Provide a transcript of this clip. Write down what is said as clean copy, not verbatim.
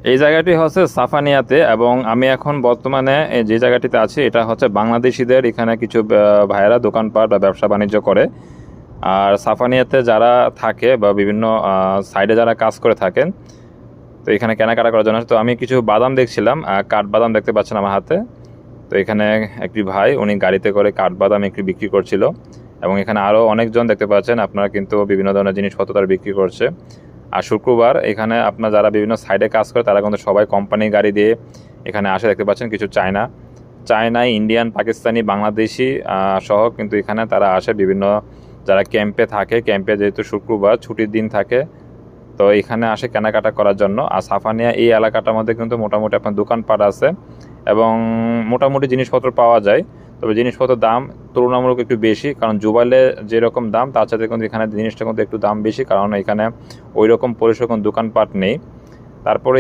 এই জায়গাটি হচ্ছে সাফানিয়াতে, এবং আমি এখন বর্তমানে যে জায়গাটিতে আছি এটা হচ্ছে বাংলাদেশিদের এখানে কিছু ভাইয়েরা দোকানপাট বা ব্যবসা বাণিজ্য করে। আর সাফানিয়াতে যারা থাকে বা বিভিন্ন সাইডে যারা কাজ করে থাকেন, তো এখানে কেনাকাটা করার জন্য তো আমি কিছু বাদাম দেখছিলাম, কাঠবাদাম দেখতে পাচ্ছেন আমার হাতে। তো এখানে একটি ভাই উনি গাড়িতে করে কাঠবাদাম একটু বিক্রি করছিল, এবং এখানে আরও অনেকজন দেখতে পাচ্ছেন আপনারা কিন্তু বিভিন্ন ধরনের জিনিসপত্র তারা বিক্রি করছে। আর শুক্রবার এখানে আপনার যারা বিভিন্ন সাইডে কাজ করে তারা কিন্তু সবাই কোম্পানির গাড়ি দিয়ে এখানে আসে, দেখতে পাচ্ছেন কিছু চায়নাই, ইন্ডিয়ান, পাকিস্তানি, বাংলাদেশি সহ কিন্তু এখানে তারা আসে বিভিন্ন যারা ক্যাম্পে থাকে। ক্যাম্পে যেহেতু শুক্রবার ছুটির দিন থাকে, তো এখানে আসে কেনাকাটা করার জন্য। আর সাফানিয়া এই এলাকাটার মধ্যে কিন্তু মোটামুটি আপনার দোকানপাট আছে এবং মোটামুটি জিনিসপত্র পাওয়া যায়। তবে জিনিসপত্রের দাম তুলনামূলক একটু বেশি, কারণ জুবাইলে যেরকম দাম তার সাথে কিন্তু এখানে জিনিসটা কিন্তু একটু দাম বেশি, কারণ এখানে ওই রকম পরিসর কোনো দোকানপাট নেই। তারপরে